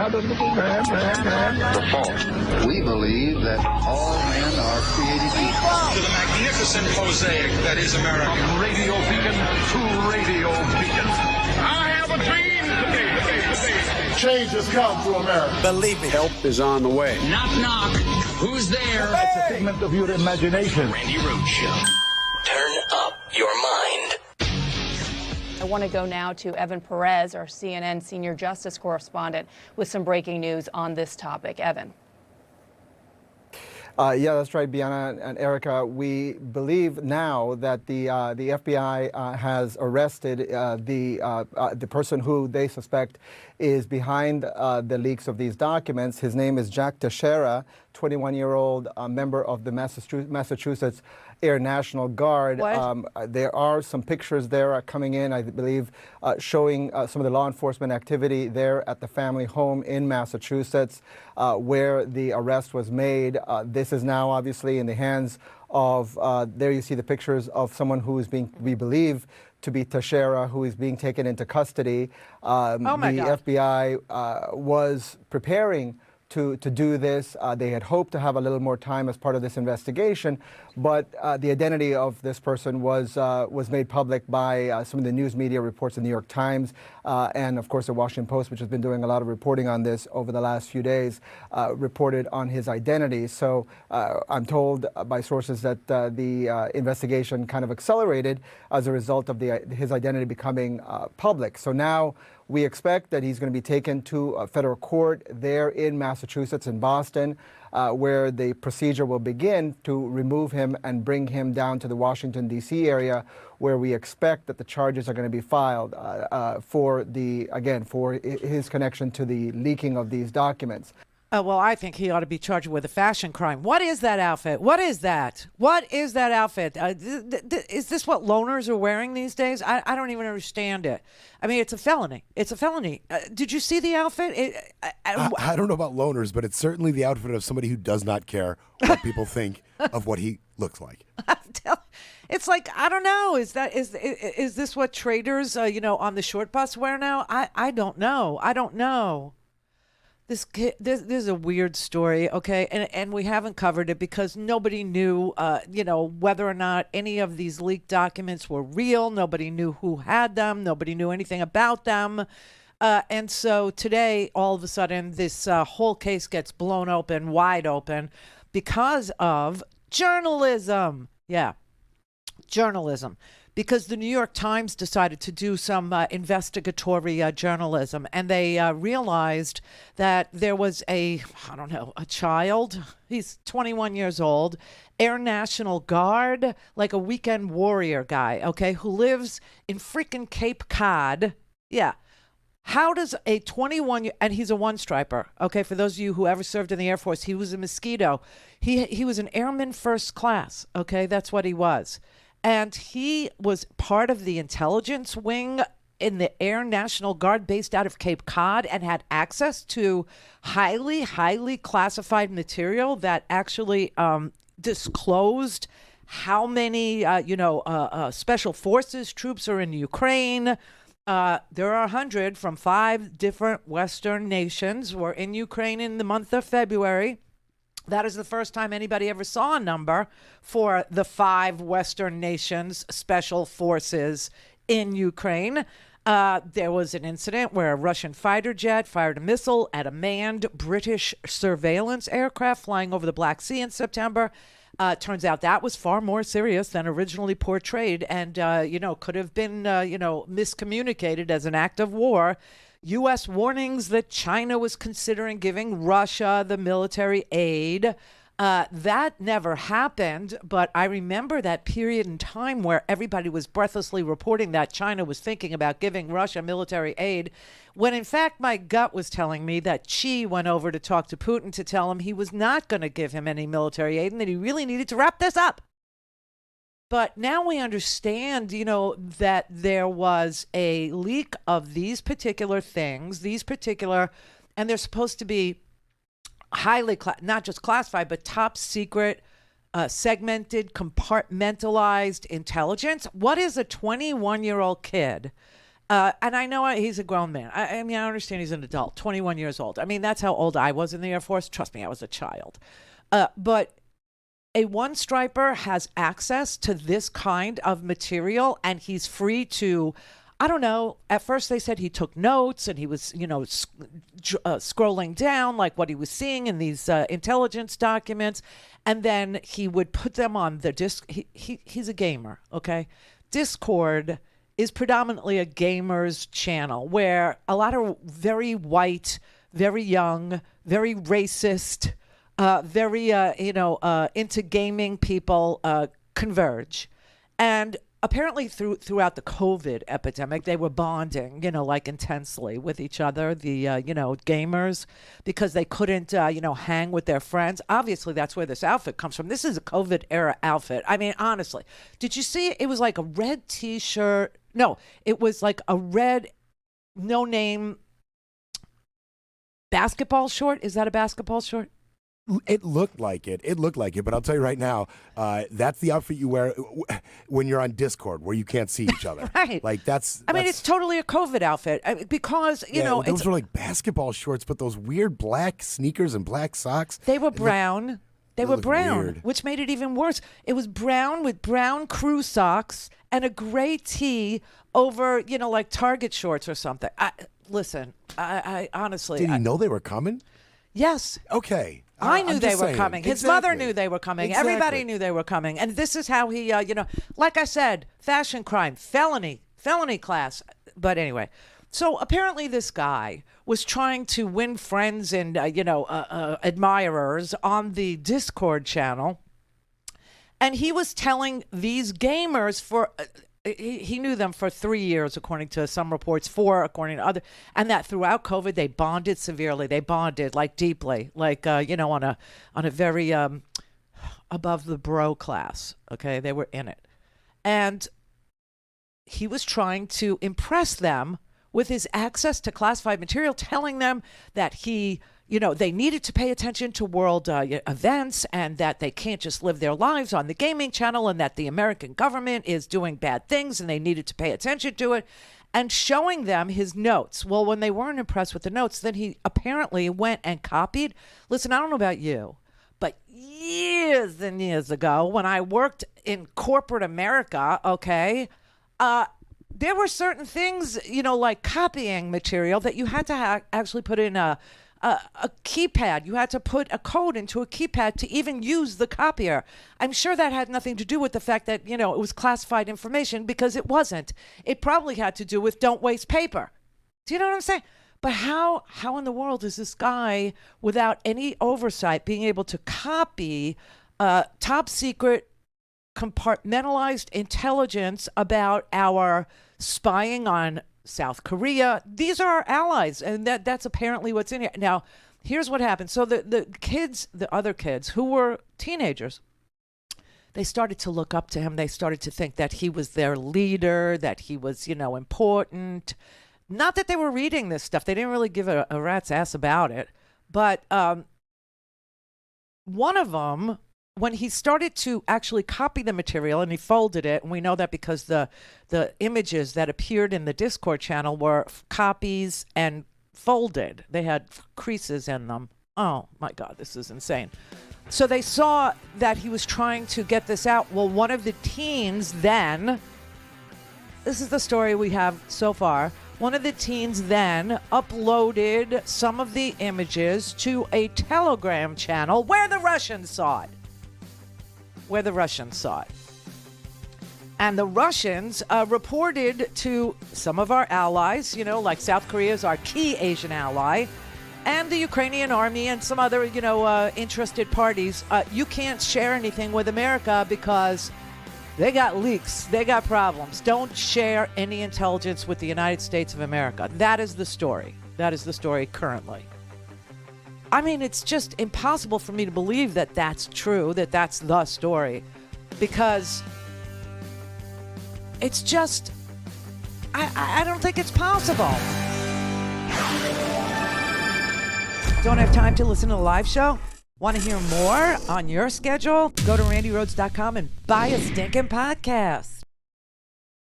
The fault. We believe that all men are created equal. To the magnificent mosaic that is America. From radio beacon to radio beacon. I have a dream. Change has come to America. Believe it. Help is on the way. Knock, knock. Who's there? It's a figment of your imagination. Randi Rhodes Show. Turn up your mind. I want to go now to Evan Perez, our CNN senior justice correspondent, with some breaking news on this topic. Evan. Yeah, that's right, Bianna and Erica. We believe now that the FBI has arrested the person who they suspect is behind the leaks of these documents. His name is Jack Teixeira, 21-year-old member of the Massachusetts Air National Guard. There are some pictures there coming in, I believe, showing some of the law enforcement activity there at the family home in Massachusetts where the arrest was made. This is now obviously in the hands of, there you see the pictures of someone who is being, we believe, to be Teixeira, who is being taken into custody. The FBI was preparing to do this. They had hoped to have a little more time as part of this investigation, but the identity of this person was made public by some of the news media reports in the New York Times and, of course, the Washington Post, which has been doing a lot of reporting on this over the last few days, reported on his identity. So I'm told by sources that the investigation kind of accelerated as a result of his identity becoming public. So now we expect that he's going to be taken to a federal court there in Massachusetts, in Boston, where the procedure will begin to remove him and bring him down to the Washington, D.C. area, where we expect that the charges are going to be filed for his connection to the leaking of these documents. Well, I think he ought to be charged with a fashion crime. What is that outfit? What is that? What is that outfit? Is this what loners are wearing these days? I don't even understand it. I mean, it's a felony. It's a felony. Did you see the outfit? I don't know about loners, but it's certainly the outfit of somebody who does not care what people think of what he looks like. It's like, I don't know. Is this what traders, on the short bus wear now? I don't know. I don't know. This is a weird story, okay, and we haven't covered it because nobody knew, whether or not any of these leaked documents were real. Nobody knew who had them. Nobody knew anything about them, and so today, all of a sudden, this whole case gets blown open, wide open, because of journalism. Yeah, journalism. Because the New York Times decided to do some investigatory journalism, and they realized that there was a child, he's 21 years old, Air National Guard, like a weekend warrior guy, okay, who lives in freaking Cape Cod. Yeah. How does a 21-year, and he's a one-striper, okay, for those of you who ever served in the Air Force, he was a Mosquito. He was an airman first class, okay, that's what he was. And he was part of the intelligence wing in the Air National Guard based out of Cape Cod and had access to highly, highly classified material that actually disclosed how many, special forces troops are in Ukraine. There are 100 from 5 different Western nations were in Ukraine in the month of February. That is the first time anybody ever saw a number for the 5 Western nations special forces in Ukraine. There was an incident where a Russian fighter jet fired a missile at a manned British surveillance aircraft flying over the Black Sea in September. Turns out that was far more serious than originally portrayed and, could have been, miscommunicated as an act of war. U.S. warnings that China was considering giving Russia the military aid. That never happened, but I remember that period in time where everybody was breathlessly reporting that China was thinking about giving Russia military aid, when in fact my gut was telling me that Xi went over to talk to Putin to tell him he was not going to give him any military aid and that he really needed to wrap this up. But now we understand, that there was a leak of these particular things, and they're supposed to be highly, not just classified, but top secret, segmented, compartmentalized intelligence. What is a 21-year-old kid And I know he's a grown man. I mean, I understand he's an adult, 21 years old. I mean, that's how old I was in the Air Force. Trust me, I was a child. But a one striper has access to this kind of material, and he's free to, I don't know. At first they said he took notes and he was, scrolling down like what he was seeing in these intelligence documents. And then he would put them on the disc. He's a gamer, okay? Discord is predominantly a gamer's channel where a lot of very white, very young, very racist, very into gaming people converge. And apparently throughout the COVID epidemic, they were bonding, like intensely with each other, the, gamers, because they couldn't, hang with their friends. Obviously, that's where this outfit comes from. This is a COVID era outfit. I mean, honestly, did you see it was like a red T-shirt? No, it was like a red, no name basketball short. Is that a basketball short? It looked like it. But I'll tell you right now, that's the outfit you wear when you're on Discord, where you can't see each other. Right. Like that's. I mean, it's totally a COVID outfit because those were like basketball shorts, but those weird black sneakers and black socks. They were brown. They were brown, weird. Which made it even worse. It was brown with brown crew socks and a gray tee over, like Target shorts or something. Listen, I honestly. Did he know they were coming? Yes. Okay. I knew they were coming. His mother knew they were coming. Exactly. Everybody knew they were coming. And this is how he, like I said, fashion crime, felony class. But anyway, so apparently this guy was trying to win friends and, admirers on the Discord channel. And he was telling these gamers he knew them for 3 years, according to some reports, 4 according to other, and that throughout COVID they bonded severely. They bonded like deeply, like on a very above the bro class. Okay, they were in it, and he was trying to impress them with his access to classified material, telling them that they needed to pay attention to world events and that they can't just live their lives on the gaming channel and that the American government is doing bad things and they needed to pay attention to it, and showing them his notes. Well, when they weren't impressed with the notes, then he apparently went and copied. Listen, I don't know about you, but years and years ago when I worked in corporate America, okay, there were certain things, like copying material that you had to actually put in a keypad. You had to put a code into a keypad to even use the copier. I'm sure that had nothing to do with the fact that, it was classified information, because it wasn't. It probably had to do with don't waste paper. Do you know what I'm saying? But how in the world is this guy, without any oversight, being able to copy top secret compartmentalized intelligence about our spying on South Korea? These are our allies, and that's apparently what's in here. Now, here's what happened. So the other kids who were teenagers, they started to look up to him. They started to think that he was their leader, that he was, important. Not that they were reading this stuff. They didn't really give a rat's ass about it. But one of them, when he started to actually copy the material and he folded it, and we know that because the images that appeared in the Discord channel were copies and folded. They had creases in them. Oh my God, this is insane. So they saw that he was trying to get this out. Well, one of the teens then, this is the story we have so far, one of the teens then uploaded some of the images to a Telegram channel where the Russians saw it. And the Russians reported to some of our allies, like South Korea is our key Asian ally, and the Ukrainian army and some other, interested parties. You can't share anything with America because they got leaks. They got problems. Don't share any intelligence with the United States of America. That is the story. That is the story currently. I mean, it's just impossible for me to believe that that's true, that that's the story, because it's just, I don't think it's possible. Don't have time to listen to the live show? Want to hear more on your schedule? Go to randyrhodes.com and buy a stinking podcast.